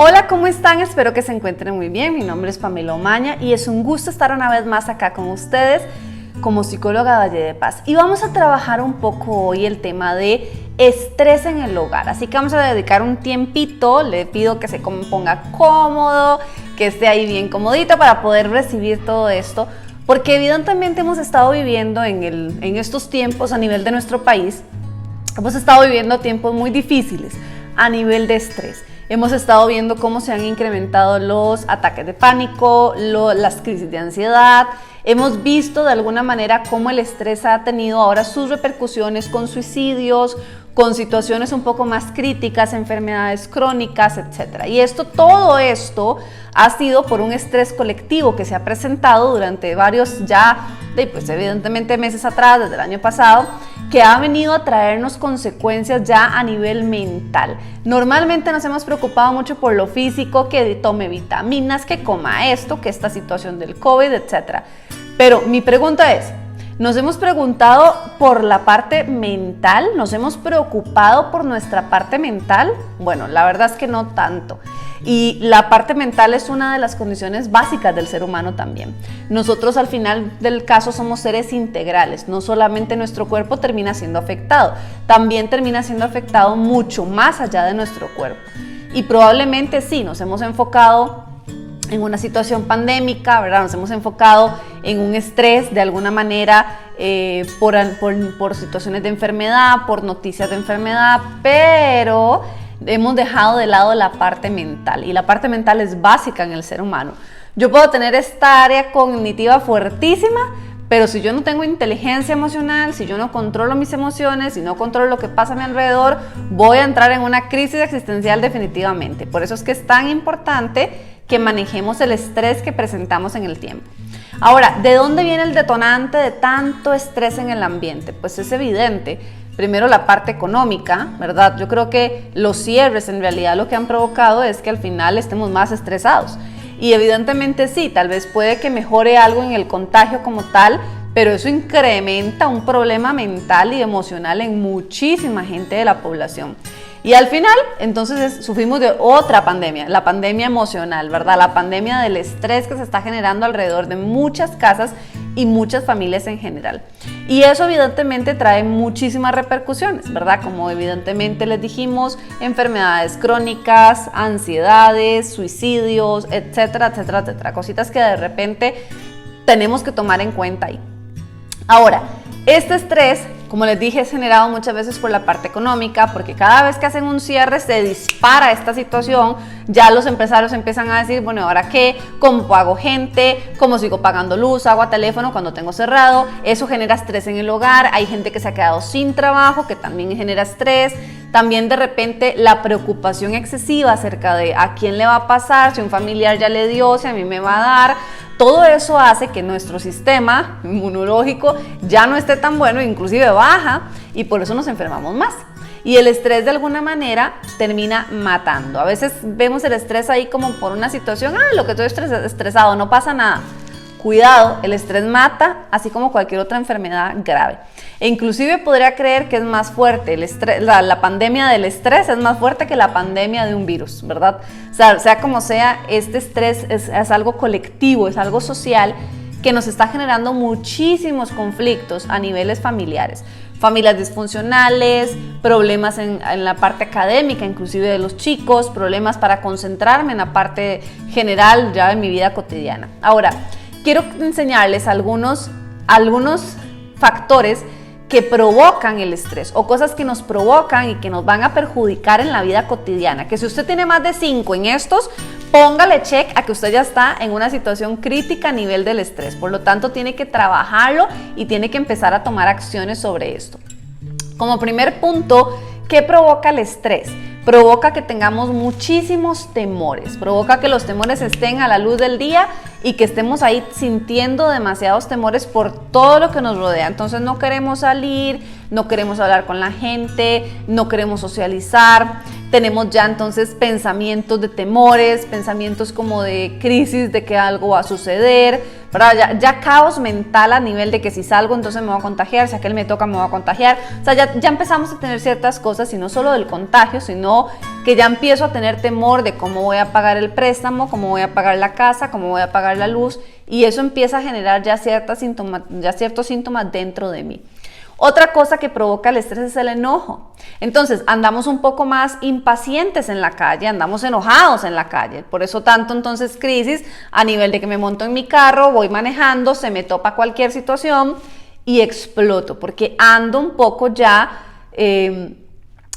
Hola, ¿cómo están? Espero que se encuentren muy bien. Mi nombre es Pamela Omaña y es un gusto estar una vez más acá con ustedes como psicóloga de Valle de Paz. Y vamos a trabajar un poco hoy el tema de estrés en el hogar. Así que vamos a dedicar un tiempito. Le pido que se ponga cómodo, que esté ahí bien comodito para poder recibir todo esto. Porque evidentemente hemos estado viviendo en estos tiempos a nivel de nuestro país, hemos estado viviendo tiempos muy difíciles a nivel de estrés. Hemos estado viendo cómo se han incrementado los ataques de pánico, las crisis de ansiedad. Hemos visto de alguna manera cómo el estrés ha tenido ahora sus repercusiones con suicidios, con situaciones un poco más críticas, enfermedades crónicas, etc. Y todo esto ha sido por un estrés colectivo que se ha presentado durante varios evidentemente meses atrás, desde el año pasado, que ha venido a traernos consecuencias ya a nivel mental. Normalmente nos hemos preocupado mucho por lo físico, que tome vitaminas, que coma esto, que esta situación del COVID, etc. Pero mi pregunta es, ¿nos hemos preguntado por la parte mental? ¿Nos hemos preocupado por nuestra parte mental? Bueno, la verdad es que no tanto. Y la parte mental es una de las condiciones básicas del ser humano también. Nosotros al final del caso somos seres integrales, no solamente nuestro cuerpo termina siendo afectado, también termina siendo afectado mucho más allá de nuestro cuerpo. Y probablemente sí, nos hemos enfocado en una situación pandémica, ¿verdad? Nos hemos enfocado en un estrés de alguna manera por situaciones de enfermedad, por noticias de enfermedad, pero hemos dejado de lado la parte mental, y la parte mental es básica en el ser humano. Yo puedo tener esta área cognitiva fuertísima, pero si yo no tengo inteligencia emocional, si yo no controlo mis emociones, si no controlo lo que pasa a mi alrededor, voy a entrar en una crisis existencial definitivamente. Por eso es que es tan importante que manejemos el estrés que presentamos en el tiempo. Ahora, ¿de dónde viene el detonante de tanto estrés en el ambiente? Pues es evidente. Primero la parte económica, ¿verdad? Yo creo que los cierres en realidad lo que han provocado es que al final estemos más estresados. Y evidentemente sí, tal vez puede que mejore algo en el contagio como tal, pero eso incrementa un problema mental y emocional en muchísima gente de la población. Y al final, entonces sufrimos de otra pandemia, la pandemia emocional, ¿verdad? La pandemia del estrés que se está generando alrededor de muchas casas y muchas familias en general. Y eso evidentemente trae muchísimas repercusiones, ¿verdad? Como evidentemente les dijimos, enfermedades crónicas, ansiedades, suicidios, etcétera, etcétera, etcétera. Cositas que de repente tenemos que tomar en cuenta ahí. Ahora, este estrés, como les dije, es generado muchas veces por la parte económica, porque cada vez que hacen un cierre se dispara esta situación. Ya los empresarios empiezan a decir, bueno, ¿ahora qué? ¿Cómo pago gente? ¿Cómo sigo pagando luz, agua, teléfono cuando tengo cerrado? Eso genera estrés en el hogar. Hay gente que se ha quedado sin trabajo, que también genera estrés. También de repente la preocupación excesiva acerca de a quién le va a pasar, si un familiar ya le dio, si a mí me va a dar. Todo eso hace que nuestro sistema inmunológico ya no esté tan bueno, inclusive baja, y por eso nos enfermamos más. Y el estrés de alguna manera termina matando. A veces vemos el estrés ahí como por una situación, lo que estoy estresado, no pasa nada. Cuidado, el estrés mata, así como cualquier otra enfermedad grave. E inclusive podría creer que es más fuerte, la pandemia del estrés es más fuerte que la pandemia de un virus, ¿verdad? Sea como sea, este estrés es algo colectivo, es algo social que nos está generando muchísimos conflictos a niveles familiares. Familias disfuncionales, problemas en la parte académica, inclusive de los chicos, problemas para concentrarme en la parte general ya de mi vida cotidiana. Ahora, quiero enseñarles algunos factores que provocan el estrés o cosas que nos provocan y que nos van a perjudicar en la vida cotidiana. Que si usted tiene más de 5 en estos, póngale check a que usted ya está en una situación crítica a nivel del estrés. Por lo tanto, tiene que trabajarlo y tiene que empezar a tomar acciones sobre esto. Como primer punto, ¿qué provoca el estrés? Provoca que tengamos muchísimos temores, provoca que los temores estén a la luz del día y que estemos ahí sintiendo demasiados temores por todo lo que nos rodea. Entonces no queremos salir, no queremos hablar con la gente, no queremos socializar, tenemos ya entonces pensamientos de temores, pensamientos como de crisis, de que algo va a suceder, ¿verdad? Ya caos mental a nivel de que si salgo entonces me voy a contagiar, si aquel me toca me voy a contagiar. O sea, ya empezamos a tener ciertas cosas, y no solo del contagio, sino que ya empiezo a tener temor de cómo voy a pagar el préstamo, cómo voy a pagar la casa, cómo voy a pagar la luz, y eso empieza a generar ya ciertos síntomas dentro de mí. Otra cosa que provoca el estrés es el enojo. Entonces, andamos un poco más impacientes en la calle, andamos enojados en la calle. Por eso tanto entonces crisis a nivel de que me monto en mi carro, voy manejando, se me topa cualquier situación y exploto, porque ando un poco ya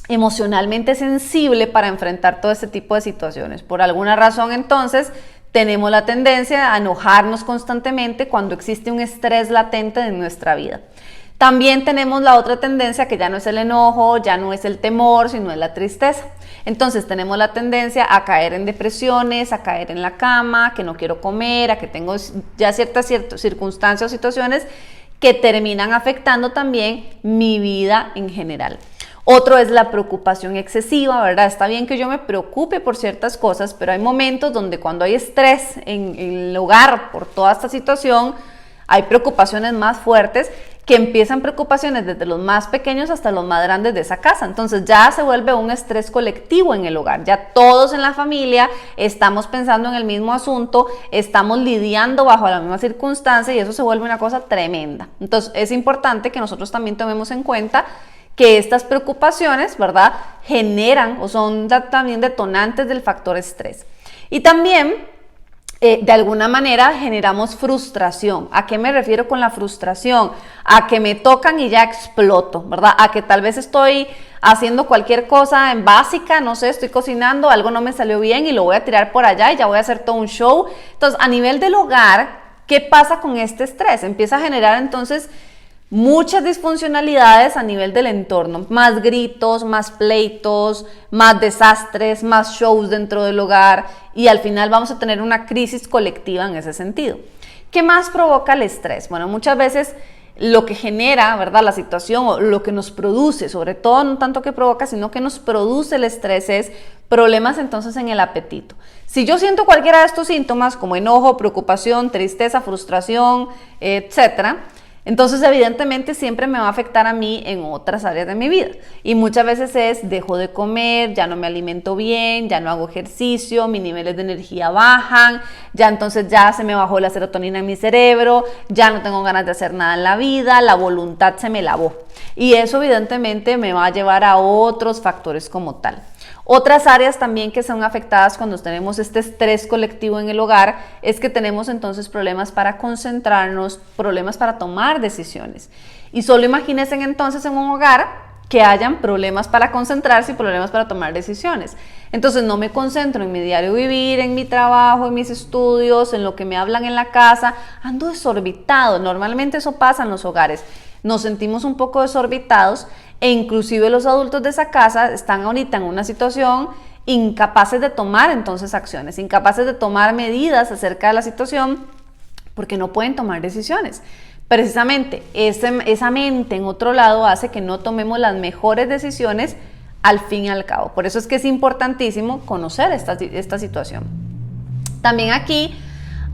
emocionalmente sensible para enfrentar todo este tipo de situaciones. Por alguna razón entonces tenemos la tendencia a enojarnos constantemente cuando existe un estrés latente en nuestra vida. También tenemos la otra tendencia, que ya no es el enojo, ya no es el temor, sino es la tristeza. Entonces tenemos la tendencia a caer en depresiones, a caer en la cama, que no quiero comer, a que tengo ya ciertas circunstancias o situaciones que terminan afectando también mi vida en general. Otro es la preocupación excesiva, ¿verdad? Está bien que yo me preocupe por ciertas cosas, pero hay momentos donde cuando hay estrés en el hogar por toda esta situación, hay preocupaciones más fuertes, que empiezan preocupaciones desde los más pequeños hasta los más grandes de esa casa. Entonces ya se vuelve un estrés colectivo en el hogar. Ya todos en la familia estamos pensando en el mismo asunto, estamos lidiando bajo la misma circunstancia, y eso se vuelve una cosa tremenda. Entonces es importante que nosotros también tomemos en cuenta que estas preocupaciones, ¿verdad?, generan o son también detonantes del factor estrés. Y también de alguna manera generamos frustración. ¿A qué me refiero con la frustración? A que me tocan y ya exploto, ¿verdad? A que tal vez estoy haciendo cualquier cosa en básica, no sé, estoy cocinando, algo no me salió bien y lo voy a tirar por allá y ya voy a hacer todo un show. Entonces, a nivel del hogar, ¿qué pasa con este estrés? Empieza a generar entonces muchas disfuncionalidades a nivel del entorno, más gritos, más pleitos, más desastres, más shows dentro del hogar, y al final vamos a tener una crisis colectiva en ese sentido. ¿Qué más provoca el estrés? Bueno, muchas veces lo que genera, ¿verdad?, la situación, o lo que nos produce, sobre todo no tanto que provoca, sino que nos produce el estrés, es problemas entonces en el apetito. Si yo siento cualquiera de estos síntomas, como enojo, preocupación, tristeza, frustración, etcétera, entonces evidentemente siempre me va a afectar a mí en otras áreas de mi vida, y muchas veces es dejo de comer, ya no me alimento bien, ya no hago ejercicio, mis niveles de energía bajan, ya entonces ya se me bajó la serotonina en mi cerebro, ya no tengo ganas de hacer nada en la vida, la voluntad se me lavó, y eso evidentemente me va a llevar a otros factores como tal. Otras áreas también que son afectadas cuando tenemos este estrés colectivo en el hogar es que tenemos entonces problemas para concentrarnos, problemas para tomar decisiones. Y solo imagínense entonces en un hogar que hayan problemas para concentrarse y problemas para tomar decisiones. Entonces no me concentro en mi diario vivir, en mi trabajo, en mis estudios, en lo que me hablan en la casa, ando desorbitado. Normalmente eso pasa en los hogares. Nos sentimos un poco desorbitados, e inclusive los adultos de esa casa están ahorita en una situación incapaces de tomar entonces acciones, incapaces de tomar medidas acerca de la situación porque no pueden tomar decisiones. Precisamente esa mente en otro lado hace que no tomemos las mejores decisiones al fin y al cabo. Por eso es que es importantísimo conocer esta situación. También aquí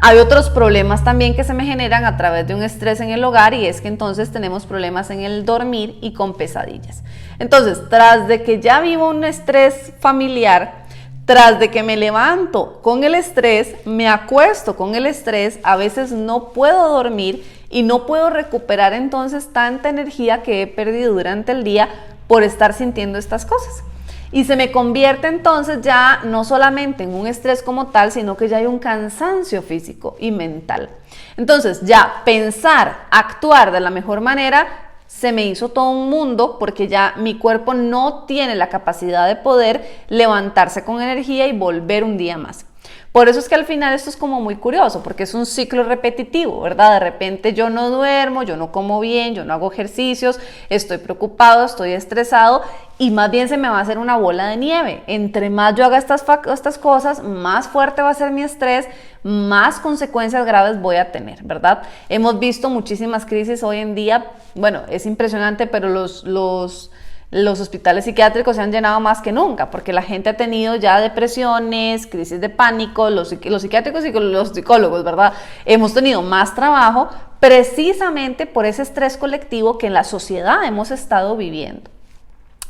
hay otros problemas también que se me generan a través de un estrés en el hogar, y es que entonces tenemos problemas en el dormir y con pesadillas. Entonces, tras de que ya vivo un estrés familiar, tras de que me levanto con el estrés, me acuesto con el estrés, a veces no puedo dormir y no puedo recuperar entonces tanta energía que he perdido durante el día por estar sintiendo estas cosas. Y se me convierte entonces ya no solamente en un estrés como tal, sino que ya hay un cansancio físico y mental. Entonces ya pensar, actuar de la mejor manera, se me hizo todo un mundo, porque ya mi cuerpo no tiene la capacidad de poder levantarse con energía y volver un día más. Por eso es que al final esto es como muy curioso, porque es un ciclo repetitivo, ¿verdad? De repente yo no duermo, yo no como bien, yo no hago ejercicios, estoy preocupado, estoy estresado, y más bien se me va a hacer una bola de nieve. Entre más yo haga estas cosas, más fuerte va a ser mi estrés, más consecuencias graves voy a tener, ¿verdad? Hemos visto muchísimas crisis hoy en día. Bueno, es impresionante, pero los Los hospitales psiquiátricos se han llenado más que nunca porque la gente ha tenido ya depresiones, crisis de pánico, los psiquiátricos y los psicólogos, ¿verdad? Hemos tenido más trabajo precisamente por ese estrés colectivo que en la sociedad hemos estado viviendo.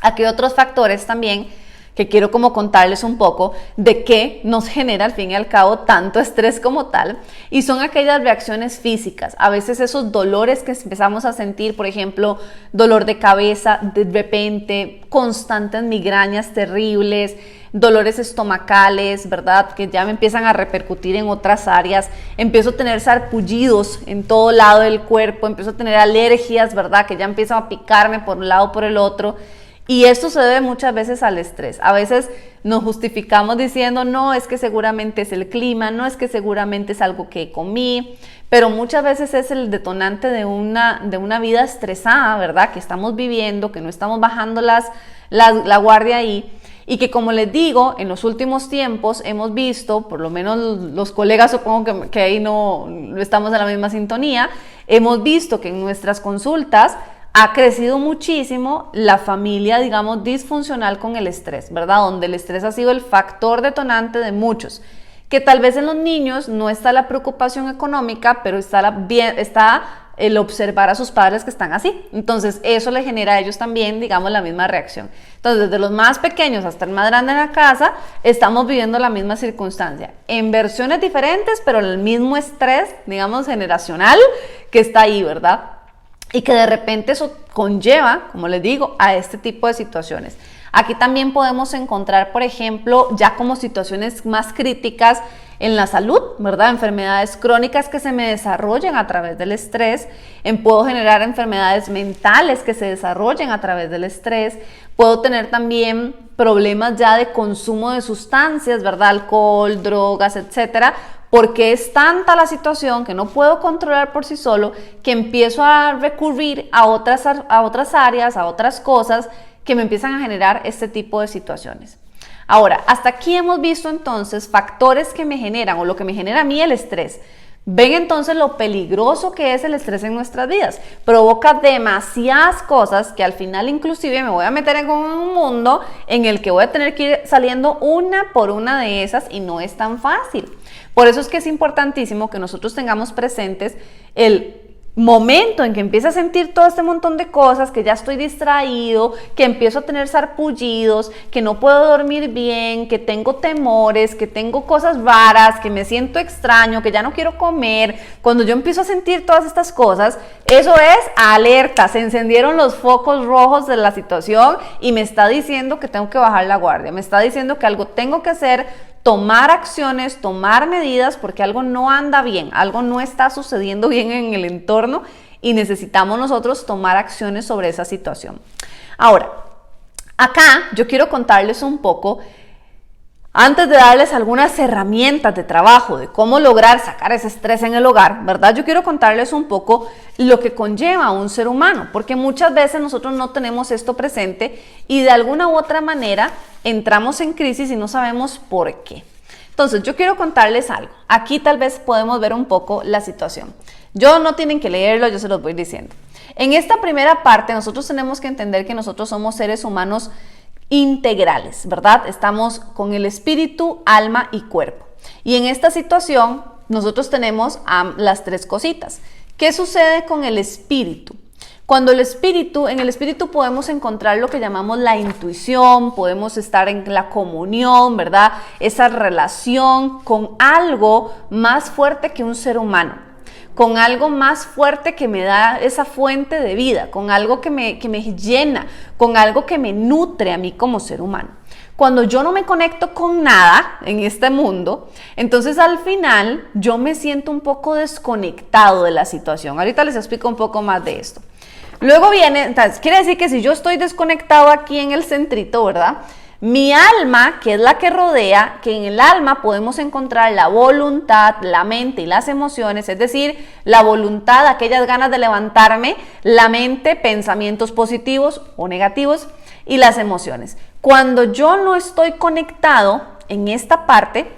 Aquí hay otros factores también que quiero como contarles un poco de qué nos genera al fin y al cabo tanto estrés como tal, y son aquellas reacciones físicas, a veces esos dolores que empezamos a sentir, por ejemplo, dolor de cabeza de repente, constantes migrañas terribles, dolores estomacales, ¿verdad? Que ya me empiezan a repercutir en otras áreas, empiezo a tener sarpullidos en todo lado del cuerpo, empiezo a tener alergias, ¿verdad? Que ya empiezan a picarme por un lado o por el otro. Y esto se debe muchas veces al estrés. A veces nos justificamos diciendo, no, es que seguramente es el clima, no es que seguramente es algo que comí, pero muchas veces es el detonante de una vida estresada, ¿verdad? Que estamos viviendo, que no estamos bajando la guardia ahí. Y que, como les digo, en los últimos tiempos hemos visto, por lo menos los colegas, supongo que ahí no estamos en la misma sintonía, hemos visto que en nuestras consultas ha crecido muchísimo la familia, digamos, disfuncional con el estrés, ¿verdad? Donde el estrés ha sido el factor detonante de muchos. Que tal vez en los niños no está la preocupación económica, pero está el observar a sus padres que están así. Entonces, eso le genera a ellos también, digamos, la misma reacción. Entonces, desde los más pequeños hasta el más grande en la casa, estamos viviendo la misma circunstancia. En versiones diferentes, pero el mismo estrés, digamos, generacional que está ahí, ¿verdad? Y que de repente eso conlleva, como les digo, a este tipo de situaciones. Aquí también podemos encontrar, por ejemplo, ya como situaciones más críticas en la salud, ¿verdad? Enfermedades crónicas que se me desarrollen a través del estrés. Puedo generar enfermedades mentales que se desarrollen a través del estrés. Puedo tener también problemas ya de consumo de sustancias, ¿verdad? Alcohol, drogas, etcétera. Porque es tanta la situación que no puedo controlar por sí solo, que empiezo a recurrir a otras áreas, a otras cosas que me empiezan a generar este tipo de situaciones. Ahora, hasta aquí hemos visto entonces factores que me generan o lo que me genera a mí el estrés. Ven entonces lo peligroso que es el estrés en nuestras vidas. Provoca demasiadas cosas que al final inclusive me voy a meter en un mundo en el que voy a tener que ir saliendo una por una de esas y no es tan fácil. Por eso es que es importantísimo que nosotros tengamos presentes el momento en que empiezo a sentir todo este montón de cosas, que ya estoy distraído, que empiezo a tener sarpullidos, que no puedo dormir bien, que tengo temores, que tengo cosas raras, que me siento extraño, que ya no quiero comer. Cuando yo empiezo a sentir todas estas cosas, eso es alerta, se encendieron los focos rojos de la situación y me está diciendo que tengo que bajar la guardia, me está diciendo que algo tengo que hacer, tomar acciones, tomar medidas porque algo no anda bien, algo no está sucediendo bien en el entorno y necesitamos nosotros tomar acciones sobre esa situación. Ahora, acá yo quiero contarles un poco, antes de darles algunas herramientas de trabajo de cómo lograr sacar ese estrés en el hogar, ¿verdad? Yo quiero contarles un poco lo que conlleva a un ser humano, porque muchas veces nosotros no tenemos esto presente y de alguna u otra manera entramos en crisis y no sabemos por qué. Entonces, yo quiero contarles algo. Aquí tal vez podemos ver un poco la situación. No tienen que leerlo, yo se los voy diciendo. En esta primera parte, nosotros tenemos que entender que nosotros somos seres humanos integrales, ¿verdad? Estamos con el espíritu, alma y cuerpo. Y en esta situación, nosotros tenemos las tres cositas. ¿Qué sucede con el espíritu? Cuando en el espíritu podemos encontrar lo que llamamos la intuición, podemos estar en la comunión, ¿verdad? Esa relación con algo más fuerte que un ser humano, con algo más fuerte que me da esa fuente de vida, con algo que me llena, con algo que me nutre a mí como ser humano. Cuando yo no me conecto con nada en este mundo, entonces al final yo me siento un poco desconectado de la situación. Ahorita les explico un poco más de esto. Luego viene, entonces, quiere decir que si yo estoy desconectado aquí en el centrito, ¿verdad? Mi alma, que es la que rodea, que en el alma podemos encontrar la voluntad, la mente y las emociones, es decir, la voluntad, aquellas ganas de levantarme, la mente, pensamientos positivos o negativos y las emociones. Cuando yo no estoy conectado en esta parte,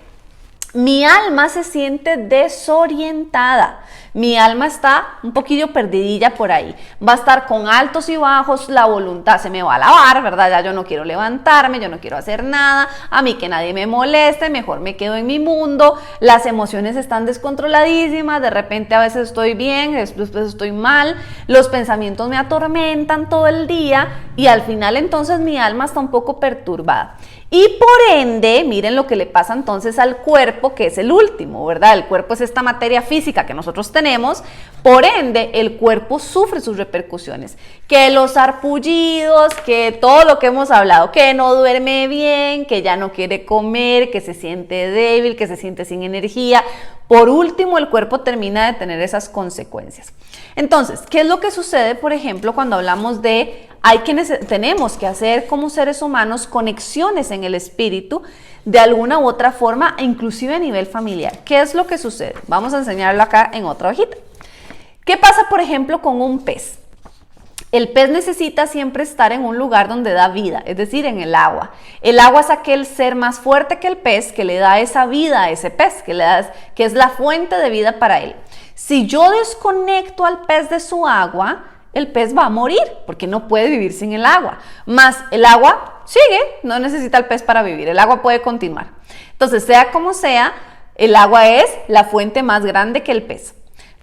Mi alma se siente desorientada. Mi alma está un poquillo perdidilla por ahí. Va a estar con altos y bajos, la voluntad se me va a lavar, ¿verdad? Ya yo no quiero levantarme, yo no quiero hacer nada, a mí que nadie me moleste, mejor me quedo en mi mundo. Las emociones están descontroladísimas, de repente a veces estoy bien, después estoy mal, los pensamientos me atormentan todo el día y al final entonces mi alma está un poco perturbada. Y por ende, miren lo que le pasa entonces al cuerpo, que es el último, ¿verdad? El cuerpo es esta materia física que nosotros tenemos, por ende, el cuerpo sufre sus repercusiones. Que los sarpullidos, que todo lo que hemos hablado, que no duerme bien, que ya no quiere comer, que se siente débil, que se siente sin energía. Por último, el cuerpo termina de tener esas consecuencias. Entonces, ¿qué es lo que sucede, por ejemplo, cuando hablamos de tenemos que hacer como seres humanos conexiones en el espíritu de alguna u otra forma, inclusive a nivel familiar? ¿Qué es lo que sucede? Vamos a enseñarlo acá en otra hojita. ¿Qué pasa, por ejemplo, con un pez? El pez necesita siempre estar en un lugar donde da vida, es decir, en el agua. El agua es aquel ser más fuerte que el pez que le da esa vida a ese pez, que es la fuente de vida para él. Si yo desconecto al pez de su agua, el pez va a morir porque no puede vivir sin el agua. Más el agua sigue, no necesita el pez para vivir, el agua puede continuar. Entonces, sea como sea, el agua es la fuente más grande que el pez.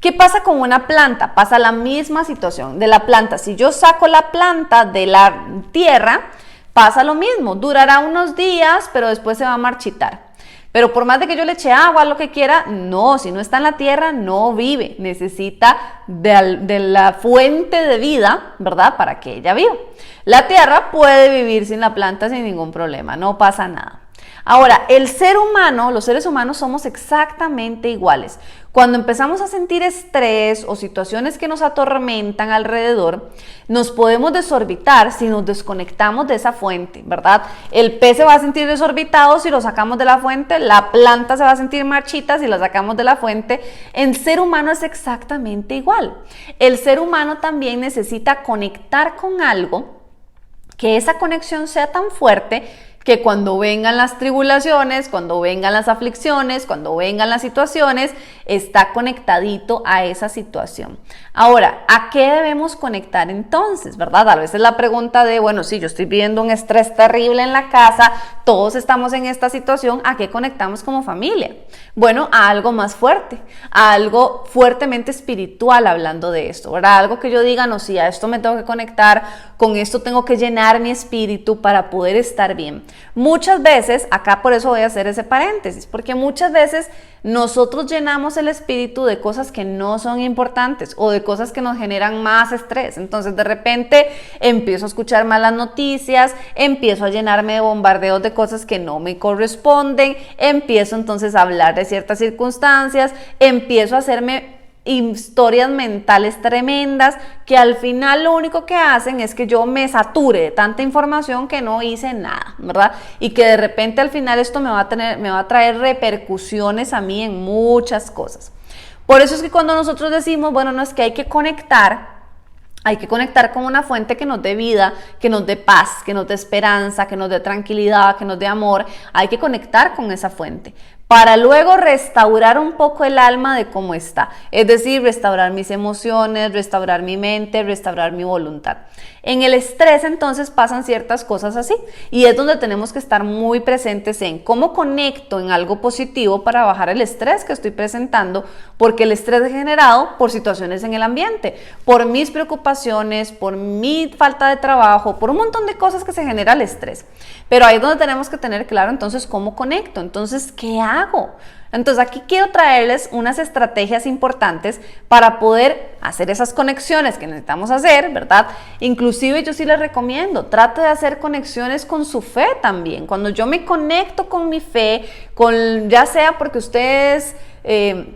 ¿Qué pasa con una planta? Pasa la misma situación de la planta. Si yo saco la planta de la tierra, pasa lo mismo. Durará unos días, pero después se va a marchitar. Pero por más de que yo le eche agua, lo que quiera, no, si no está en la tierra, no vive. Necesita de la fuente de vida, ¿verdad? Para que ella viva. La tierra puede vivir sin la planta sin ningún problema, no pasa nada. Ahora, el ser humano, los seres humanos somos exactamente iguales. Cuando empezamos a sentir estrés o situaciones que nos atormentan alrededor, nos podemos desorbitar si nos desconectamos de esa fuente, ¿verdad? El pez se va a sentir desorbitado si lo sacamos de la fuente, la planta se va a sentir marchita si la sacamos de la fuente. El ser humano es exactamente igual. El ser humano también necesita conectar con algo, que esa conexión sea tan fuerte que cuando vengan las tribulaciones, cuando vengan las aflicciones, cuando vengan las situaciones, está conectadito a esa situación. Ahora, ¿a qué debemos conectar entonces, verdad? A veces la pregunta de, bueno, sí, yo estoy viviendo un estrés terrible en la casa, todos estamos en esta situación, ¿a qué conectamos como familia? Bueno, a algo más fuerte, a algo fuertemente espiritual hablando de esto, ¿verdad? Algo que yo diga, no, sí, a esto me tengo que conectar, con esto tengo que llenar mi espíritu para poder estar bien. Muchas veces, acá por eso voy a hacer ese paréntesis, porque muchas veces nosotros llenamos el espíritu de cosas que no son importantes o de cosas que nos generan más estrés. Entonces de repente empiezo a escuchar malas noticias, empiezo a llenarme de bombardeos de cosas que no me corresponden, empiezo entonces a hablar de ciertas circunstancias, empiezo a hacerme historias mentales tremendas que al final lo único que hacen es que yo me sature de tanta información que no hice nada, ¿verdad? Y que de repente al final esto me va a traer repercusiones a mí en muchas cosas. Por eso es que cuando nosotros decimos, bueno, no, es que hay que conectar con una fuente que nos dé vida, que nos dé paz, que nos dé esperanza, que nos dé tranquilidad, que nos dé amor. Hay que conectar con esa fuente para luego restaurar un poco el alma de cómo está. Es decir, restaurar mis emociones, restaurar mi mente, restaurar mi voluntad. En el estrés entonces pasan ciertas cosas así y es donde tenemos que estar muy presentes en cómo conecto en algo positivo para bajar el estrés que estoy presentando, porque el estrés es generado por situaciones en el ambiente, por mis preocupaciones, por mi falta de trabajo, por un montón de cosas que se genera el estrés. Pero ahí es donde tenemos que tener claro entonces cómo conecto, entonces ¿qué hago? Entonces aquí quiero traerles unas estrategias importantes para poder hacer esas conexiones que necesitamos hacer, ¿verdad? Inclusive yo sí les recomiendo, trate de hacer conexiones con su fe también. Cuando yo me conecto con mi fe, ya sea porque ustedes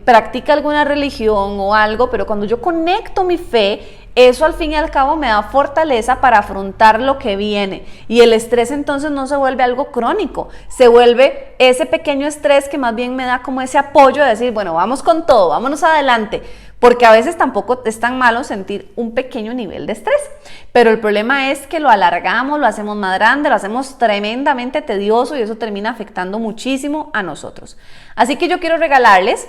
practica alguna religión o algo, pero cuando yo conecto mi fe, eso al fin y al cabo me da fortaleza para afrontar lo que viene y el estrés entonces no se vuelve algo crónico, se vuelve ese pequeño estrés que más bien me da como ese apoyo de decir, bueno, vamos con todo, vámonos adelante, porque a veces tampoco es tan malo sentir un pequeño nivel de estrés, pero el problema es que lo alargamos, lo hacemos más grande, lo hacemos tremendamente tedioso y eso termina afectando muchísimo a nosotros. Así que yo quiero regalarles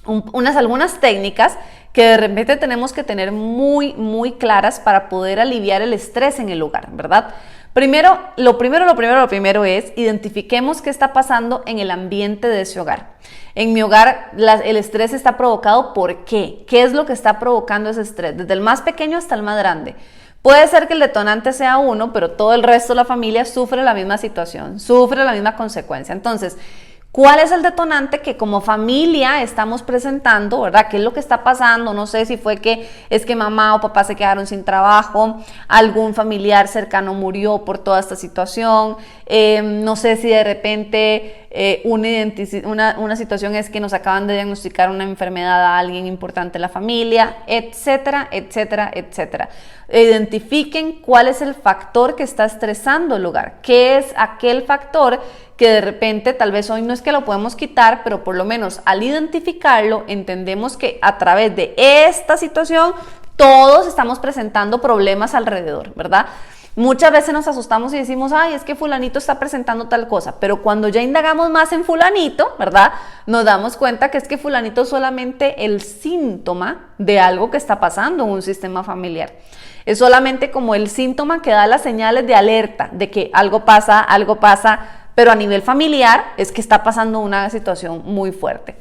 algunas técnicas que de repente tenemos que tener muy claras para poder aliviar el estrés en el hogar, ¿verdad? Lo primero es identifiquemos qué está pasando en el ambiente de ese hogar. En mi hogar el estrés está provocado ¿por qué? ¿Qué es lo que está provocando ese estrés? Desde el más pequeño hasta el más grande. Puede ser que el detonante sea uno, pero todo el resto de la familia sufre la misma situación, sufre la misma consecuencia. Entonces, ¿cuál es el detonante que como familia estamos presentando, verdad? ¿Qué es lo que está pasando? No sé si fue que es que mamá o papá se quedaron sin trabajo, algún familiar cercano murió por toda esta situación, no sé si de repente una situación es que nos acaban de diagnosticar una enfermedad a alguien importante en la familia, etcétera, etcétera, etcétera. Identifiquen cuál es el factor que está estresando el hogar, qué es aquel factor que de repente tal vez hoy no es que lo podemos quitar, pero por lo menos al identificarlo entendemos que a través de esta situación todos estamos presentando problemas alrededor, ¿verdad? Muchas veces nos asustamos y decimos, ay, es que fulanito está presentando tal cosa, pero cuando ya indagamos más en fulanito, ¿verdad? Nos damos cuenta que es que fulanito es solamente el síntoma de algo que está pasando en un sistema familiar. Es solamente como el síntoma que da las señales de alerta, de que algo pasa, pero a nivel familiar es que está pasando una situación muy fuerte.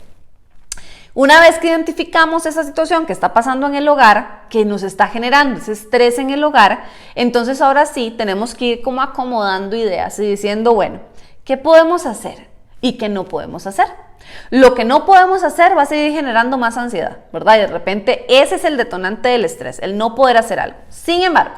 Una vez que identificamos esa situación que está pasando en el hogar, que nos está generando ese estrés en el hogar, entonces ahora sí tenemos que ir como acomodando ideas y diciendo, bueno, ¿qué podemos hacer y qué no podemos hacer? Lo que no podemos hacer va a seguir generando más ansiedad, ¿verdad? Y de repente ese es el detonante del estrés, el no poder hacer algo. Sin embargo,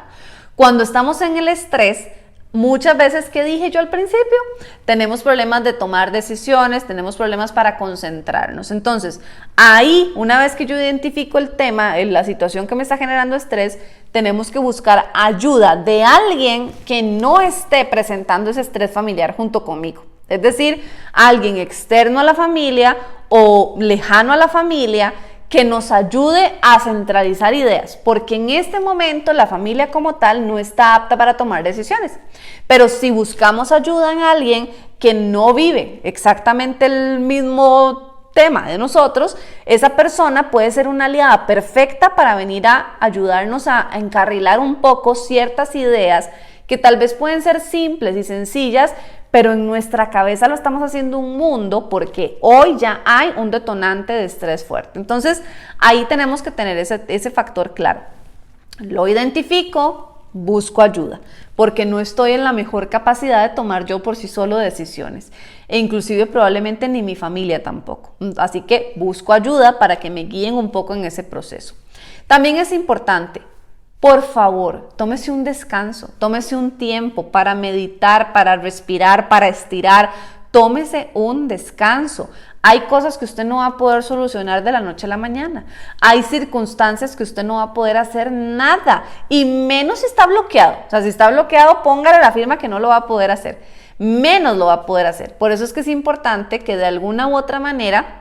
cuando estamos en el estrés, muchas veces, ¿qué dije yo al principio? Tenemos problemas de tomar decisiones, tenemos problemas para concentrarnos. Entonces, ahí, una vez que yo identifico el tema, la situación que me está generando estrés, tenemos que buscar ayuda de alguien que no esté presentando ese estrés familiar junto conmigo. Es decir, alguien externo a la familia o lejano a la familia que nos ayude a centralizar ideas, porque en este momento la familia como tal no está apta para tomar decisiones. Pero si buscamos ayuda en alguien que no vive exactamente el mismo tema de nosotros, esa persona puede ser una aliada perfecta para venir a ayudarnos a encarrilar un poco ciertas ideas que tal vez pueden ser simples y sencillas, pero en nuestra cabeza lo estamos haciendo un mundo porque hoy ya hay un detonante de estrés fuerte. Entonces, ahí tenemos que tener ese factor claro. Lo identifico, busco ayuda, porque no estoy en la mejor capacidad de tomar yo por sí solo decisiones. E inclusive probablemente ni mi familia tampoco. Así que busco ayuda para que me guíen un poco en ese proceso. También es importante, por favor, tómese un descanso, tómese un tiempo para meditar, para respirar, para estirar. Tómese un descanso. Hay cosas que usted no va a poder solucionar de la noche a la mañana. Hay circunstancias que usted no va a poder hacer nada, y menos si está bloqueado. O sea, si está bloqueado, póngale la firma que no lo va a poder hacer. Menos lo va a poder hacer. Por eso es que es importante que de alguna u otra manera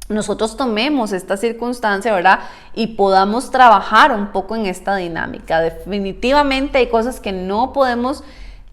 nosotros tomemos esta circunstancia, ¿verdad? Y podamos trabajar un poco en esta dinámica. Definitivamente hay cosas que no podemos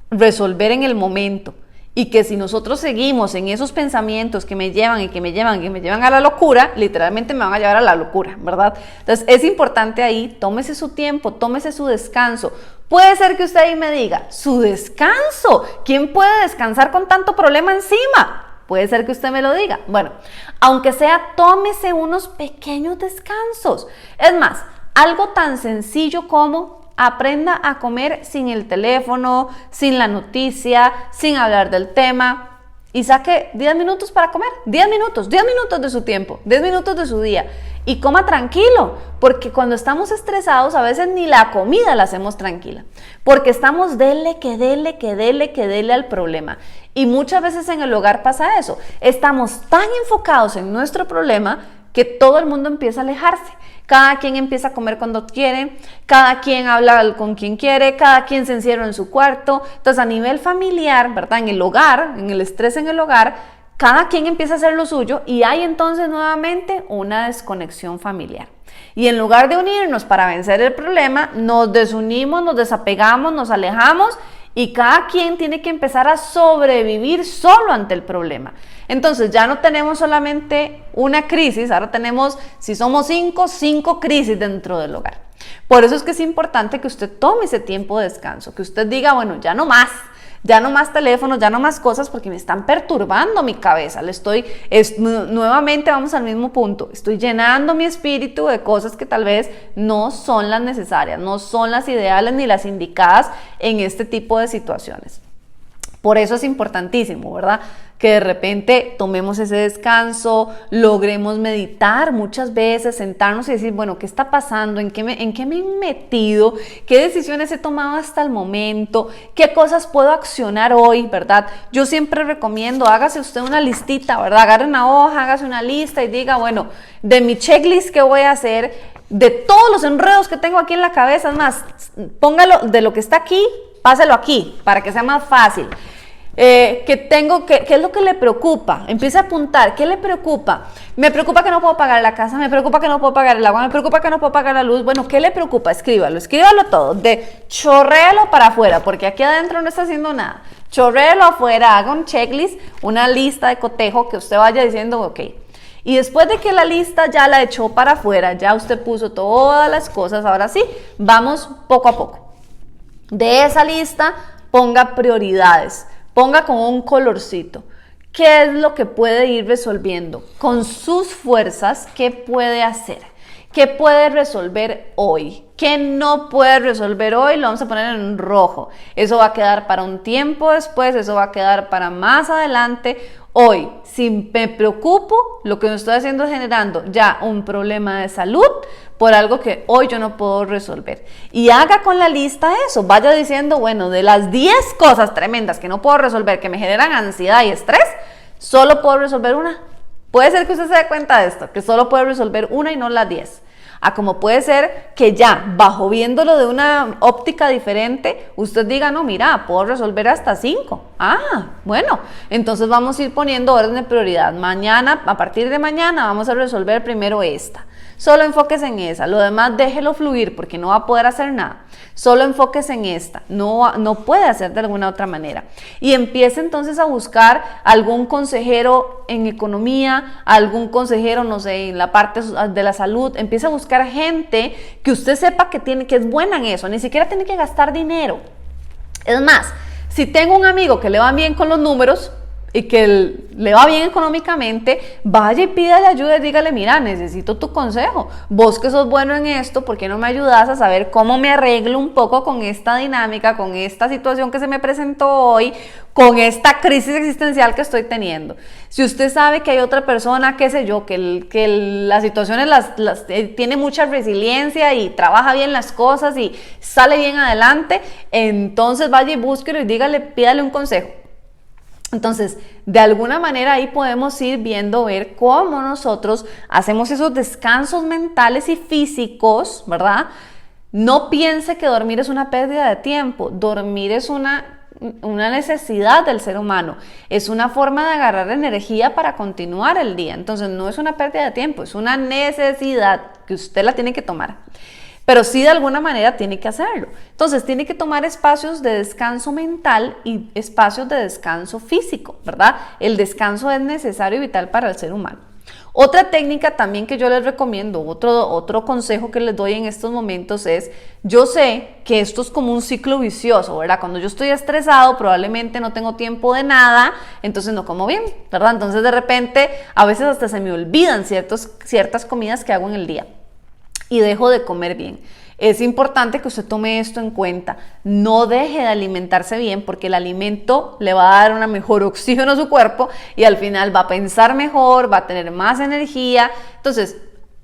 resolver en el momento y que si nosotros seguimos en esos pensamientos que me llevan a la locura, literalmente me van a llevar a la locura, ¿verdad? Entonces es importante ahí, tómese su tiempo, tómese su descanso. Puede ser que usted ahí me diga, ¿su descanso? ¿Quién puede descansar con tanto problema encima? Puede ser que usted me lo diga. Bueno, aunque sea, tómese unos pequeños descansos. Es más, algo tan sencillo como aprenda a comer sin el teléfono, sin la noticia, sin hablar del tema, y saque 10 minutos para comer, 10 minutos de su tiempo, 10 minutos de su día, y coma tranquilo, porque cuando estamos estresados a veces ni la comida la hacemos tranquila, porque estamos dele al problema. Y muchas veces en el hogar pasa eso, estamos tan enfocados en nuestro problema que todo el mundo empieza a alejarse. Cada quien empieza a comer cuando quiere, cada quien habla con quien quiere, cada quien se encierra en su cuarto. Entonces a nivel familiar, ¿verdad? En el hogar, en el estrés en el hogar, cada quien empieza a hacer lo suyo y hay entonces nuevamente una desconexión familiar. Y en lugar de unirnos para vencer el problema, nos desunimos, nos desapegamos, nos alejamos y cada quien tiene que empezar a sobrevivir solo ante el problema. Entonces ya no tenemos solamente una crisis, ahora tenemos, si somos cinco crisis dentro del hogar. Por eso es que es importante que usted tome ese tiempo de descanso, que usted diga, bueno, ya no más teléfonos, ya no más cosas porque me están perturbando mi cabeza. Nuevamente vamos al mismo punto, estoy llenando mi espíritu de cosas que tal vez no son las necesarias, no son las ideales ni las indicadas en este tipo de situaciones. Por eso es importantísimo, ¿verdad? Que de repente tomemos ese descanso, logremos meditar muchas veces, sentarnos y decir, bueno, ¿qué está pasando? ¿En qué me he metido? ¿Qué decisiones he tomado hasta el momento? ¿Qué cosas puedo accionar hoy, verdad? Yo siempre recomiendo, hágase usted una listita, ¿verdad? Agarre una hoja, hágase una lista y diga, bueno, de mi checklist, ¿qué voy a hacer? De todos los enredos que tengo aquí en la cabeza, es más, póngalo de lo que está aquí, páselo aquí, para que sea más fácil. ¿Qué es lo que le preocupa? Empieza a apuntar, ¿qué le preocupa? Me preocupa que no puedo pagar la casa, me preocupa que no puedo pagar el agua, me preocupa que no puedo pagar la luz. Bueno, ¿qué le preocupa? Escríbalo todo, chorréalo para afuera, porque aquí adentro no está haciendo nada. Chorréalo afuera, haga un checklist, una lista de cotejo que usted vaya diciendo, ok. Y después de que la lista ya la echó para afuera, ya usted puso todas las cosas, ahora sí, vamos poco a poco. De esa lista, ponga prioridades. Ponga como un colorcito. ¿Qué es lo que puede ir resolviendo? Con sus fuerzas, ¿qué puede hacer? ¿Qué puede resolver hoy? ¿Qué no puede resolver hoy? Lo vamos a poner en rojo. Eso va a quedar para un tiempo después, eso va a quedar para más adelante. Hoy, si me preocupo, lo que me estoy haciendo es generando ya un problema de salud por algo que hoy yo no puedo resolver. Y haga con la lista eso, vaya diciendo, bueno, de las 10 cosas tremendas que no puedo resolver, que me generan ansiedad y estrés, solo puedo resolver una. Puede ser que usted se dé cuenta de esto, que solo puede resolver una y no las 10. Como puede ser que ya, viéndolo de una óptica diferente, usted diga, no, mira, puedo resolver hasta 5. Bueno, entonces vamos a ir poniendo orden de prioridad. Mañana, a partir de mañana, vamos a resolver primero esta. Solo enfóquese en esa, lo demás déjelo fluir porque no va a poder hacer nada. Solo enfóquese en esta, no puede hacer de alguna otra manera. Y empiece entonces a buscar algún consejero en economía, algún consejero, no sé, en la parte de la salud. Empiece a buscar gente que usted sepa que es buena en eso, ni siquiera tiene que gastar dinero. Es más, si tengo un amigo que le va bien con los números, y que le va bien económicamente, vaya y pídale ayuda y dígale, mira, necesito tu consejo, vos que sos bueno en esto, ¿por qué no me ayudas a saber cómo me arreglo un poco con esta dinámica, con esta situación que se me presentó hoy, con esta crisis existencial que estoy teniendo? Si usted sabe que hay otra persona, qué sé yo, que las situaciones tiene mucha resiliencia y trabaja bien las cosas y sale bien adelante, entonces vaya y búsquelo y pídale un consejo. Entonces, de alguna manera ahí podemos ir ver cómo nosotros hacemos esos descansos mentales y físicos, ¿verdad? No piense que dormir es una pérdida de tiempo. Dormir es una necesidad del ser humano. Es una forma de agarrar energía para continuar el día. Entonces, no es una pérdida de tiempo, es una necesidad que usted la tiene que tomar. Pero sí de alguna manera tiene que hacerlo. Entonces tiene que tomar espacios de descanso mental y espacios de descanso físico, ¿verdad? El descanso es necesario y vital para el ser humano. Otra técnica también que yo les recomiendo, otro consejo que les doy en estos momentos es, yo sé que esto es como un ciclo vicioso, ¿verdad? Cuando yo estoy estresado, probablemente no tengo tiempo de nada, entonces no como bien, ¿verdad? Entonces de repente a veces hasta se me olvidan ciertas comidas que hago en el día y dejo de comer bien. Es importante que usted tome esto en cuenta. No deje de alimentarse bien porque el alimento le va a dar una mejor oxígeno a su cuerpo y al final va a pensar mejor, va a tener más energía. Entonces,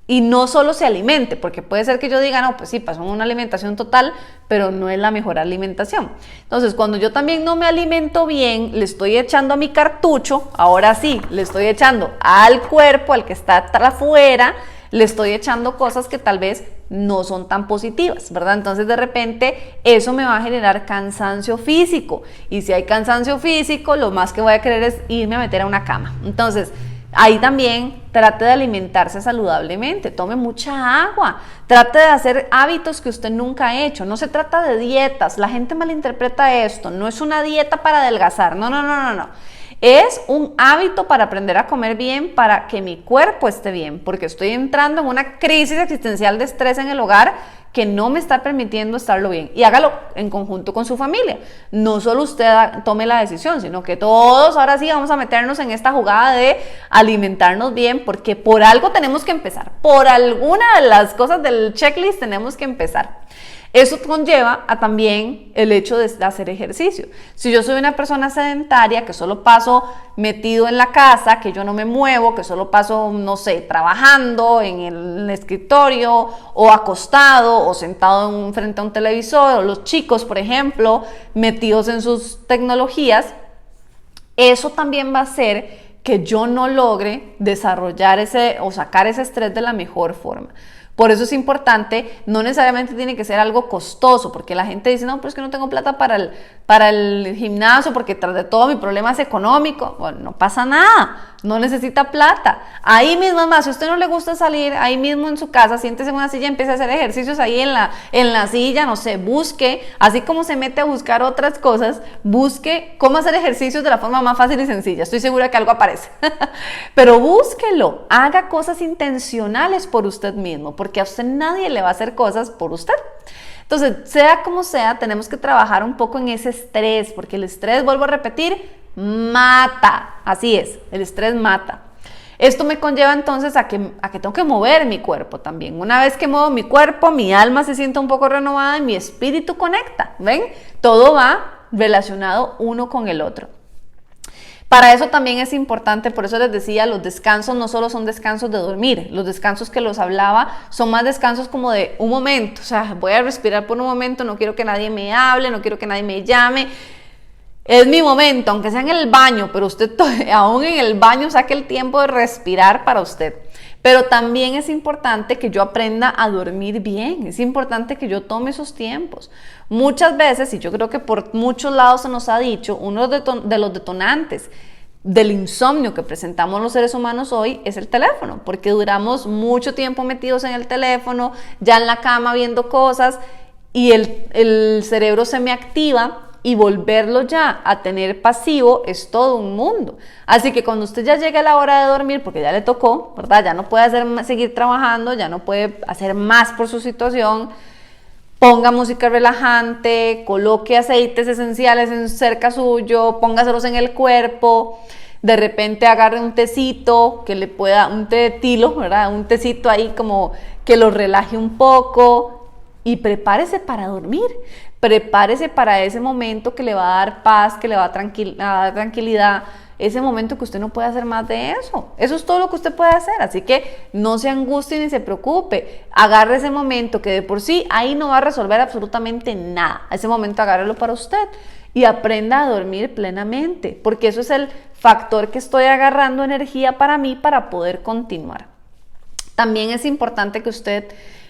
y no solo se alimente, porque puede ser que yo diga, no, pues sí, pasó una alimentación total, pero no es la mejor alimentación. Entonces, cuando yo también no me alimento bien, le estoy echando a mi cartucho, ahora sí, le estoy echando al cuerpo, al que está afuera, le estoy echando cosas que tal vez no son tan positivas, ¿verdad? Entonces de repente eso me va a generar cansancio físico y si hay cansancio físico lo más que voy a querer es irme a meter a una cama. Entonces Ahí también trate de alimentarse saludablemente, tome mucha agua, trate de hacer hábitos que usted nunca ha hecho. No se trata de dietas, la gente malinterpreta esto, no es una dieta para adelgazar, no. Es un hábito para aprender a comer bien, para que mi cuerpo esté bien, porque estoy entrando en una crisis existencial de estrés en el hogar que no me está permitiendo estarlo bien. Y hágalo en conjunto con su familia. No solo usted tome la decisión, sino que todos ahora sí vamos a meternos en esta jugada de alimentarnos bien, porque por algo tenemos que empezar. Por alguna de las cosas del checklist tenemos que empezar. Eso conlleva a también el hecho de hacer ejercicio. Si yo soy una persona sedentaria, que solo paso metido en la casa, que yo no me muevo, que solo paso, no sé, trabajando en el escritorio o acostado o sentado frente a un televisor, o los chicos, por ejemplo, metidos en sus tecnologías, eso también va a hacer que yo no logre desarrollar o sacar ese estrés de la mejor forma. Por eso es importante, no necesariamente tiene que ser algo costoso, porque la gente dice, no, pero es que no tengo plata para el gimnasio, porque tras de todo mi problema es económico. Bueno, no pasa nada, no necesita plata. Ahí mismo, más, si a usted no le gusta salir, ahí mismo en su casa, siéntese en una silla y empiece a hacer ejercicios ahí en la silla, no sé, busque, así como se mete a buscar otras cosas, busque cómo hacer ejercicios de la forma más fácil y sencilla. Estoy segura que algo aparece. Pero búsquelo, haga cosas intencionales por usted mismo, porque a usted nadie le va a hacer cosas por usted. Entonces, sea como sea, tenemos que trabajar un poco en ese estrés, porque el estrés, vuelvo a repetir, mata. Así es, el estrés mata. Esto me conlleva entonces a que tengo que mover mi cuerpo también. Una vez que muevo mi cuerpo, mi alma se siente un poco renovada y mi espíritu conecta. ¿Ven? Todo va relacionado uno con el otro. Para eso también es importante, por eso les decía, los descansos no solo son descansos de dormir, los descansos que los hablaba son más descansos como de un momento, o sea, voy a respirar por un momento, no quiero que nadie me hable, no quiero que nadie me llame, es mi momento, aunque sea en el baño, pero usted aún en el baño saque el tiempo de respirar para usted. Pero también es importante que yo aprenda a dormir bien, es importante que yo tome esos tiempos. Muchas veces, y yo creo que por muchos lados se nos ha dicho, uno de los detonantes del insomnio que presentamos los seres humanos hoy es el teléfono, porque duramos mucho tiempo metidos en el teléfono, ya en la cama viendo cosas, y el cerebro se me activa, y volverlo ya a tener pasivo es todo un mundo. Así que cuando usted ya llegue a la hora de dormir, porque ya le tocó, ¿verdad? Ya no puede seguir trabajando, ya no puede hacer más por su situación, ponga música relajante, coloque aceites esenciales cerca suyo, póngaselos en el cuerpo, de repente agarre un tecito que le pueda, un té de tilo, ¿verdad? Un tecito ahí como que lo relaje un poco y prepárese para dormir. Prepárese para ese momento que le va a dar paz, que le va a dar tranquilidad, ese momento que usted no puede hacer más de eso. Eso es todo lo que usted puede hacer, así que no se angustie ni se preocupe. Agarre ese momento que de por sí ahí no va a resolver absolutamente nada. Ese momento agárrelo para usted y aprenda a dormir plenamente, porque eso es el factor que estoy agarrando energía para mí para poder continuar. También es importante que usted,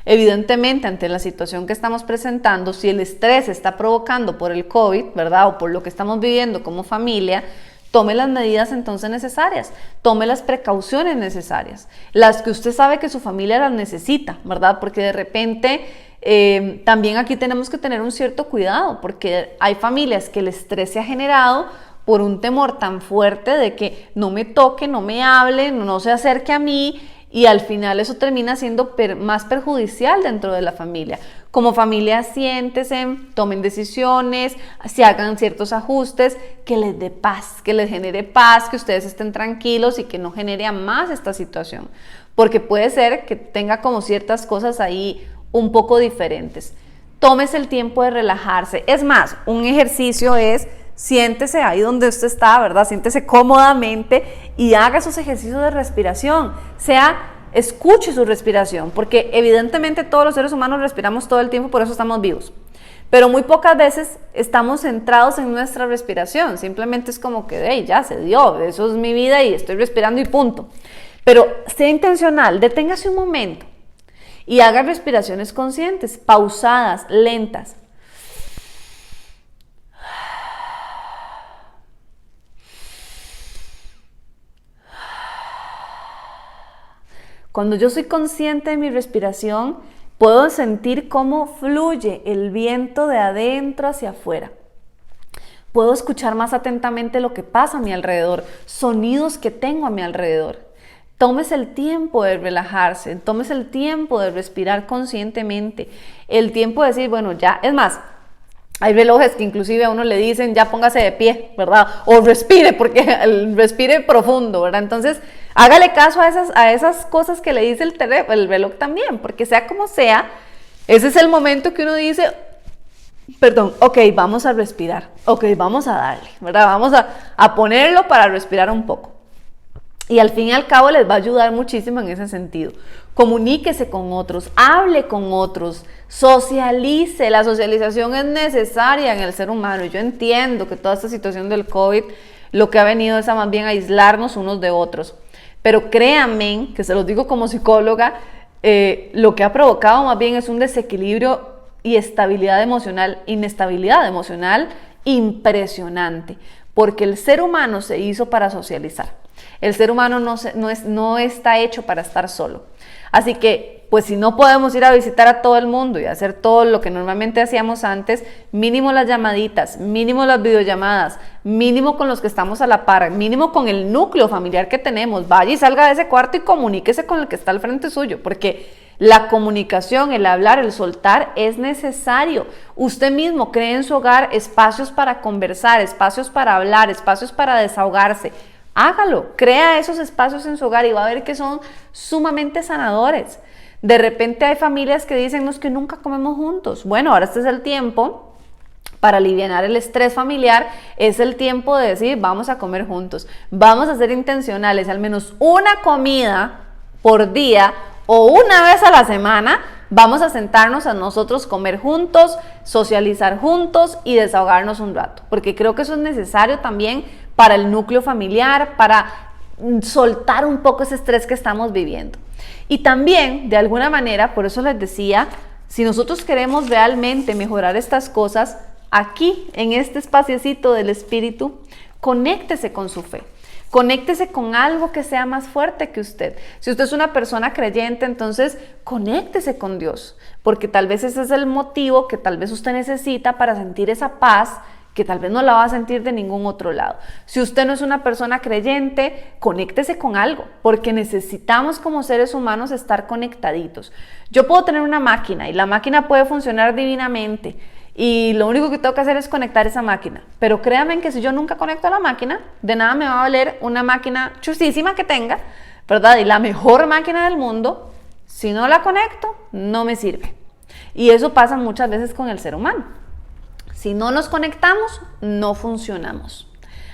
evidentemente, ante la situación que estamos presentando, si el estrés está provocando por el COVID, ¿verdad? O por lo que estamos viviendo como familia, tome las medidas entonces necesarias, tome las precauciones necesarias, las que usted sabe que su familia las necesita, ¿verdad? Porque de repente también aquí tenemos que tener un cierto cuidado, porque hay familias que el estrés se ha generado por un temor tan fuerte de que no me toque, no me hable, no se acerque a mí, y al final eso termina siendo más perjudicial dentro de la familia. Como familia, siéntese, tomen decisiones, se hagan ciertos ajustes que les dé paz, que les genere paz, que ustedes estén tranquilos y que no genere a más esta situación. Porque puede ser que tenga como ciertas cosas ahí un poco diferentes. Tómese el tiempo de relajarse. Es más, un ejercicio es: siéntese ahí donde usted está, ¿verdad? Siéntese cómodamente y haga esos ejercicios de respiración. Escuche su respiración, porque evidentemente todos los seres humanos respiramos todo el tiempo, por eso estamos vivos. Pero muy pocas veces estamos centrados en nuestra respiración. Simplemente es como que, hey, ya se dio, eso es mi vida y estoy respirando y punto. Pero sea intencional, deténgase un momento y haga respiraciones conscientes, pausadas, lentas. Cuando yo soy consciente de mi respiración, puedo sentir cómo fluye el viento de adentro hacia afuera. Puedo escuchar más atentamente lo que pasa a mi alrededor, sonidos que tengo a mi alrededor. Tómese el tiempo de relajarse, tómese el tiempo de respirar conscientemente, el tiempo de decir, bueno, ya, es más, hay relojes que inclusive a uno le dicen, ya póngase de pie, ¿verdad? O respire, porque respire profundo, ¿verdad? Entonces, hágale caso a esas cosas que le dice el reloj también, porque sea como sea, ese es el momento que uno dice, ok, vamos a respirar, ok, vamos a darle, ¿verdad? Vamos a ponerlo para respirar un poco. Y al fin y al cabo les va a ayudar muchísimo en ese sentido. Comuníquese con otros, hable con otros, socialice. La socialización es necesaria en el ser humano. Yo entiendo que toda esta situación del COVID lo que ha venido es a más bien aislarnos unos de otros. Pero créanme, que se los digo como psicóloga, lo que ha provocado más bien es un desequilibrio y inestabilidad emocional impresionante, porque el ser humano se hizo para socializar. El ser humano no está hecho para estar solo. Así que, pues si no podemos ir a visitar a todo el mundo y hacer todo lo que normalmente hacíamos antes, mínimo las llamaditas, mínimo las videollamadas, mínimo con los que estamos a la par, mínimo con el núcleo familiar que tenemos. Vaya y salga de ese cuarto y comuníquese con el que está al frente suyo, porque la comunicación, el hablar, el soltar es necesario. Usted mismo cree en su hogar espacios para conversar, espacios para hablar, espacios para desahogarse. Hágalo, crea esos espacios en su hogar y va a ver que son sumamente sanadores. De repente hay familias que dicen, no, es que nunca comemos juntos. Bueno, ahora este es el tiempo para aliviar el estrés familiar, es el tiempo de decir, vamos a comer juntos, vamos a ser intencionales, al menos una comida por día o una vez a la semana, vamos a sentarnos a nosotros, comer juntos, socializar juntos y desahogarnos un rato, porque creo que eso es necesario también para el núcleo familiar, para soltar un poco ese estrés que estamos viviendo. Y también, de alguna manera, por eso les decía, si nosotros queremos realmente mejorar estas cosas, aquí, en este espaciecito del espíritu, conéctese con su fe. Conéctese con algo que sea más fuerte que usted. Si usted es una persona creyente, entonces conéctese con Dios, porque tal vez ese es el motivo que tal vez usted necesita para sentir esa paz que tal vez no la va a sentir de ningún otro lado. Si usted no es una persona creyente, conéctese con algo, porque necesitamos como seres humanos estar conectaditos. Yo puedo tener una máquina y la máquina puede funcionar divinamente, y lo único que tengo que hacer es conectar esa máquina, pero créanme que si yo nunca conecto a la máquina, de nada me va a valer una máquina chusísima que tenga, ¿verdad? Y la mejor máquina del mundo, si no la conecto, no me sirve. Y eso pasa muchas veces con el ser humano. Si no nos conectamos, no funcionamos.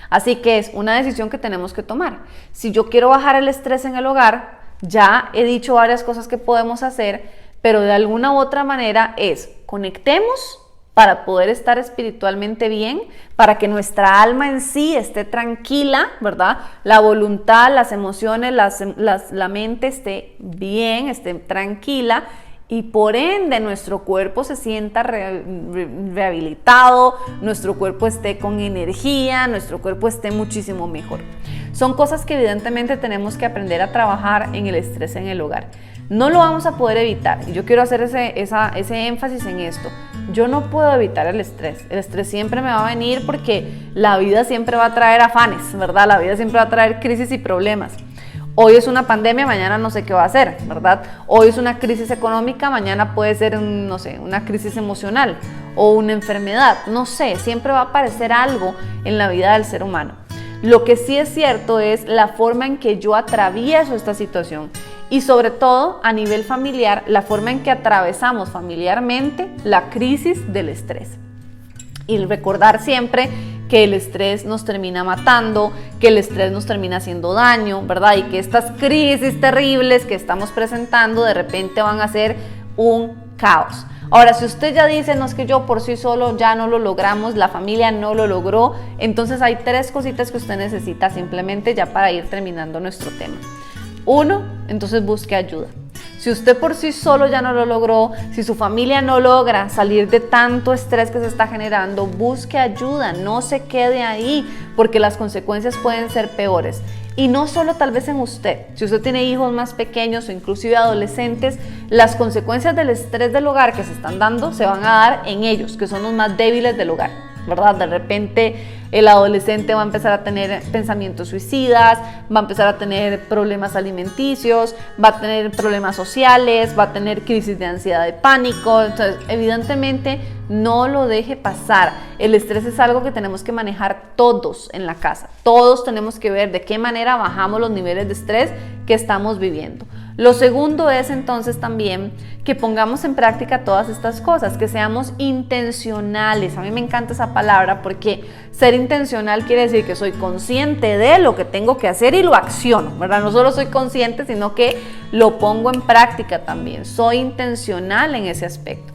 Así que es una decisión que tenemos que tomar. Si yo quiero bajar el estrés en el hogar, ya he dicho varias cosas que podemos hacer, pero de alguna u otra manera es conectemos para poder estar espiritualmente bien, para que nuestra alma en sí esté tranquila, ¿verdad? La voluntad, las emociones, la mente esté bien, esté tranquila, y por ende nuestro cuerpo se sienta rehabilitado, nuestro cuerpo esté con energía, nuestro cuerpo esté muchísimo mejor. Son cosas que evidentemente tenemos que aprender a trabajar en el estrés en el hogar. No lo vamos a poder evitar, y yo quiero hacer ese énfasis en esto. Yo no puedo evitar el estrés siempre me va a venir porque la vida siempre va a traer afanes, ¿verdad? La vida siempre va a traer crisis y problemas. Hoy es una pandemia, mañana no sé qué va a ser, ¿verdad? Hoy es una crisis económica, mañana puede ser, no sé, una crisis emocional o una enfermedad, no sé, siempre va a aparecer algo en la vida del ser humano. Lo que sí es cierto es la forma en que yo atravieso esta situación y sobre todo a nivel familiar, la forma en que atravesamos familiarmente la crisis del estrés. Y recordar siempre que el estrés nos termina matando, que el estrés nos termina haciendo daño, ¿verdad? Y que estas crisis terribles que estamos presentando de repente van a ser un caos. Ahora, si usted ya dice, no, es que yo por sí solo ya no lo logramos, la familia no lo logró, entonces hay 3 cositas que usted necesita simplemente ya para ir terminando nuestro tema. 1, entonces busque ayuda. Si usted por sí solo ya no lo logró, si su familia no logra salir de tanto estrés que se está generando, busque ayuda, no se quede ahí, porque las consecuencias pueden ser peores. Y no solo tal vez en usted, si usted tiene hijos más pequeños o inclusive adolescentes, las consecuencias del estrés del hogar que se están dando se van a dar en ellos, que son los más débiles del hogar, ¿verdad? De repente el adolescente va a empezar a tener pensamientos suicidas, va a empezar a tener problemas alimenticios, va a tener problemas sociales, va a tener crisis de ansiedad, de pánico. Entonces, evidentemente, no lo deje pasar. El estrés es algo que tenemos que manejar todos en la casa. Todos tenemos que ver de qué manera bajamos los niveles de estrés que estamos viviendo. Lo segundo es entonces también que pongamos en práctica todas estas cosas, que seamos intencionales. A mí me encanta esa palabra porque ser intencional quiere decir que soy consciente de lo que tengo que hacer y lo acciono, ¿verdad? No solo soy consciente, sino que lo pongo en práctica también. Soy intencional en ese aspecto.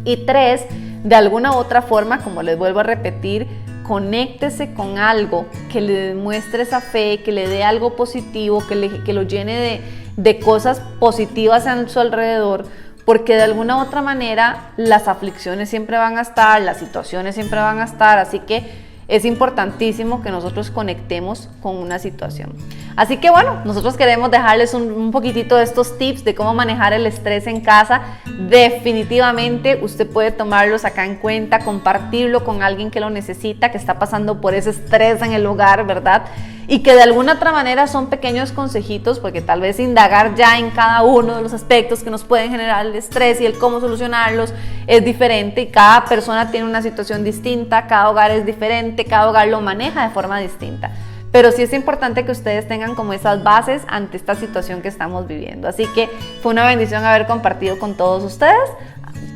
Y 3, de alguna u otra forma, como les vuelvo a repetir, conéctese con algo que le demuestre esa fe, que le dé algo positivo, que lo llene de cosas positivas a su alrededor, porque de alguna u otra manera las aflicciones siempre van a estar, las situaciones siempre van a estar, así que es importantísimo que nosotros conectemos con una situación. Así que bueno, nosotros queremos dejarles un poquitito de estos tips de cómo manejar el estrés en casa. Definitivamente usted puede tomarlos acá en cuenta, compartirlo con alguien que lo necesita, que está pasando por ese estrés en el hogar, ¿verdad? Y que de alguna otra manera son pequeños consejitos, porque tal vez indagar ya en cada uno de los aspectos que nos pueden generar el estrés y el cómo solucionarlos es diferente, y cada persona tiene una situación distinta, cada hogar es diferente, cada hogar lo maneja de forma distinta. Pero sí es importante que ustedes tengan como esas bases ante esta situación que estamos viviendo. Así que fue una bendición haber compartido con todos ustedes.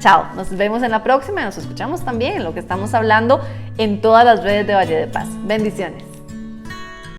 Chao, nos vemos en la próxima y nos escuchamos también en lo que estamos hablando en todas las redes de Valle de Paz. Bendiciones.